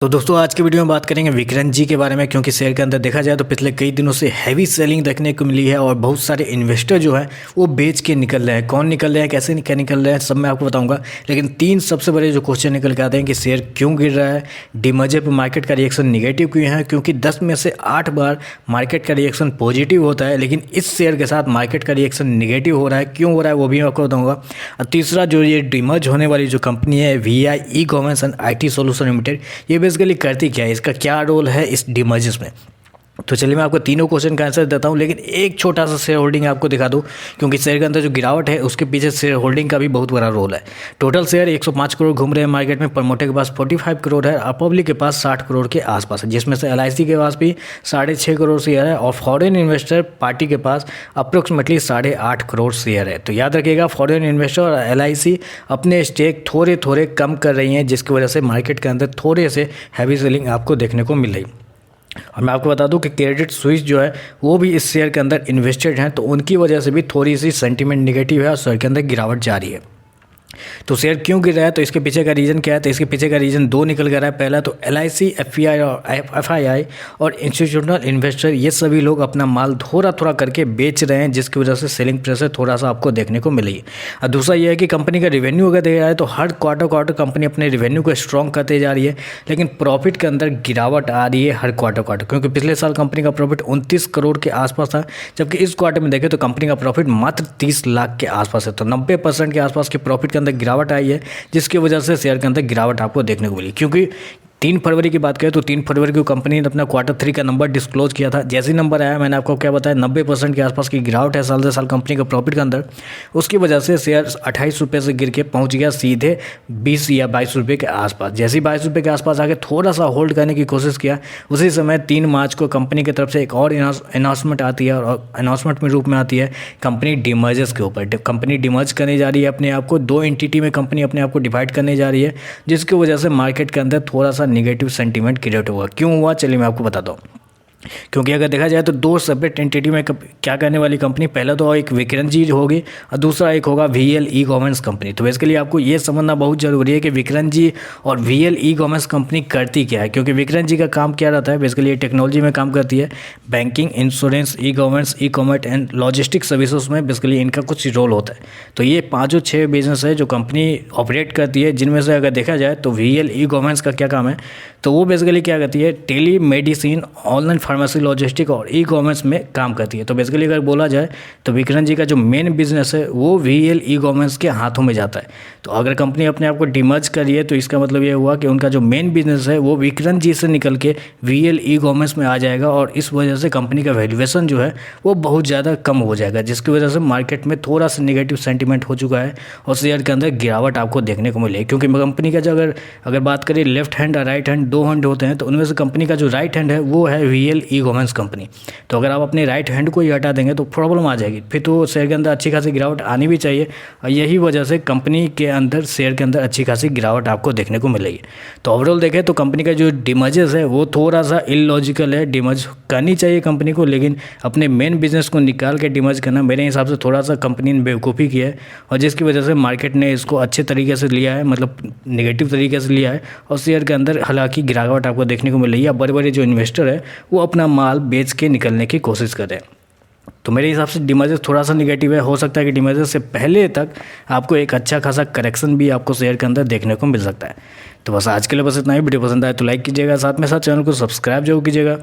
तो दोस्तों आज की वीडियो में बात करेंगे विक्रांत जी के बारे में, क्योंकि शेयर के अंदर देखा जाए तो पिछले कई दिनों से हैवी सेलिंग देखने को मिली है और बहुत सारे इन्वेस्टर जो है वो बेच के निकल रहे हैं। कौन निकल रहे हैं, कैसे निकल रहे हैं, सब मैं आपको बताऊंगा। लेकिन तीन सबसे बड़े जो क्वेश्चन निकल के आते हैं कि शेयर क्यों गिर रहा है, डीमर्जर पर मार्केट का रिएक्शन निगेटिव क्यों है, क्योंकि 10 में से 8 बार मार्केट का रिएक्शन पॉजिटिव होता है, लेकिन इस शेयर के साथ मार्केट का रिएक्शन निगेटिव हो रहा है, क्यों हो रहा है वो भी मैं आपको बताऊँगा। और तीसरा जो ये डीमर्ज होने वाली जो कंपनी है VI e-commerce and IT solution limited, ये बेसिकली करती क्या है, इसका क्या रोल है इस डीमर्जर्स में। तो चलिए मैं आपको तीनों क्वेश्चन का आंसर देता हूं, लेकिन एक छोटा सा शेयर होल्डिंग आपको दिखा दूं, क्योंकि शेयर के अंदर जो गिरावट है उसके पीछे शेयर होल्डिंग का भी बहुत बड़ा रोल है। टोटल शेयर 105 करोड़ घूम रहे हैं मार्केट में, प्रमोटर के पास 45 करोड़ है और पब्लिक के पास 60 करोड़ के आसपास है, जिसमें से LIC के पास भी 6.5 करोड़ शेयर है और फॉरेन इन्वेस्टर पार्टी के पास अप्रोक्सीमेटली 8.5 करोड़ शेयर है। तो याद रखिएगा, फॉरेन इन्वेस्टर और LIC अपने स्टेक थोड़े थोड़े कम कर रही हैं, जिसकी वजह से मार्केट के अंदर थोड़े से हैवी सेलिंग आपको देखने को मिल रही। और मैं आपको बता दूं कि क्रेडिट स्विस जो है वो भी इस शेयर के अंदर इन्वेस्टेड हैं, तो उनकी वजह से भी थोड़ी सी सेंटीमेंट निगेटिव है और शेयर के अंदर गिरावट जारी है। तो शेयर क्यों गिर रहा है, तो इसके पीछे का रीज़न क्या है, तो इसके पीछे का रीज़न दो निकल कर रहा है। पहला तो LIC, FPI और FII और इंस्टीट्यूशनल इन्वेस्टर, ये सभी लोग अपना माल थोड़ा थोड़ा करके बेच रहे हैं, जिसकी वजह से सेलिंग प्रेशर थोड़ा सा आपको देखने को मिली। और दूसरा ये है कि कंपनी का रिवेन्यू अगर देखा जाए तो हर क्वार्टर कंपनी अपने रिवेन्यू को स्ट्रॉन्ग करते जा रही है, लेकिन प्रॉफिट के अंदर गिरावट आ रही है हर क्वार्टर, क्योंकि पिछले साल कंपनी का प्रॉफिट 29 करोड़ के आसपास था, जबकि इस क्वार्टर में देखें तो कंपनी का प्रॉफिट मात्र 30 लाख के आसपास है। तो 90% के आसपास के प्रॉफिट के अंदर गिरावट आई है, जिसकी वजह से शेयर के अंदर गिरावट आपको देखने को मिली। क्योंकि 3 फरवरी की बात करें तो 3 फरवरी को कंपनी ने अपना Q3 का नंबर डिस्क्लोज किया था। जैसे ही नंबर आया, मैंने आपको क्या बताया, 90% के आसपास की गिरावट है साल से साल कंपनी का प्रॉफिट के अंदर। उसकी वजह से शेयर 28 रुपये से गिर के पहुंच गया सीधे 20 या 22 रुपये के आसपास। जैसे ही 22 रुपये के आसपास आके थोड़ा सा होल्ड करने की कोशिश किया, उसी समय 3 मार्च को कंपनी की तरफ से एक और अनाउंसमेंट आती है, और अनाउंसमेंट में रूप में आती है कंपनी डीमर्जर्स के ऊपर। कंपनी डीमर्ज करने जा रही है अपने आप को, 2 एंटिटी में कंपनी अपने आप को डिवाइड करने जा रही है, जिसकी वजह से मार्केट के अंदर थोड़ा सा निगेटिव सेंटीमेंट क्रिएट हुआ। क्यों हुआ, चलिए मैं आपको बताता हूँ। क्योंकि अगर देखा जाए तो 2 सेपरेट एंटिटी में क्या करने वाली कंपनी, पहला तो एक विक्रांत जी होगी और दूसरा एक होगा VL ई-कॉमर्स कंपनी। तो बेसिकली आपको ये समझना बहुत ज़रूरी है कि विक्रांत जी और VL ई-कॉमर्स कंपनी करती क्या है। क्योंकि विक्रांत जी का काम क्या रहता है, बेसिकली ये टेक्नोलॉजी में काम करती है, banking, insurance, e-commerce and logistic services में बेसिकली इनका कुछ रोल होता है। तो ये 5-6 बिजनेस है जो कंपनी ऑपरेट करती है, जिनमें से अगर देखा जाए तो VL ई-कॉमर्स का क्या काम है, तो वो बेसिकली क्या करती है, tele medicine, online pharmacy, logistic और ई-कॉमर्स में काम करती है। तो बेसिकली अगर बोला जाए तो विक्रांत जी का जो मेन बिजनेस है वो VL ई-कॉमर्स के हाथों में जाता है। तो अगर कंपनी अपने आप को डिमर्ज करी है, तो इसका मतलब ये हुआ कि उनका जो मेन बिजनेस है वो विक्रांत जी से निकल के VL ई-कॉमर्स में आ जाएगा, और इस वजह से कंपनी का वैल्यूएशन जो है वो बहुत ज़्यादा कम हो जाएगा, जिसकी वजह से मार्केट में थोड़ा सा निगेटिव सेंटीमेंट हो चुका है और शेयर के अंदर गिरावट आपको देखने को मिले। क्योंकि कंपनी का जो अगर बात करें लेफ्ट हैंड और राइट हैंड, 2 हैंड होते हैं, तो उनमें से कंपनी का जो राइट हैंड है वो है VL ई-कॉमर्स कंपनी। तो अगर आप अपने राइट हैंड को ही हटा देंगे तो प्रॉब्लम आ जाएगी, फिर तो शेयर के अंदर अच्छी खासी गिरावट आनी भी चाहिए, और यही वजह से कंपनी के अंदर शेयर के अंदर अच्छी खासी गिरावट आपको देखने को मिलेगी। तो ओवरऑल देखें तो कंपनी का जो डिमर्जर्स है वो थोड़ा सा इलॉजिकल है। डिमर्ज करनी चाहिए कंपनी को, लेकिन अपने मेन बिजनेस को निकाल के डिमर्ज करना मेरे हिसाब से थोड़ा सा कंपनी ने बेवकूफ़ी की है, और जिसकी वजह से मार्केट ने इसको अच्छे तरीके से लिया है, मतलब नेगेटिव तरीके से लिया है, और शेयर के अंदर हालांकि गिरावट आपको देखने को मिल रही है। बड़े बड़े जो इन्वेस्टर है वो अपना माल बेच के निकलने की कोशिश कर रहे हैं। तो मेरे हिसाब से डीमर्जर्स थोड़ा सा निगेटिव है। हो सकता है कि डीमर्जर्स से पहले तक आपको एक अच्छा खासा करेक्शन भी आपको शेयर के अंदर देखने को मिल सकता है। तो बस आज के लिए बस इतना ही। वीडियो पसंद आए तो लाइक कीजिएगा, साथ में साथ चैनल को सब्सक्राइब जरूर कीजिएगा।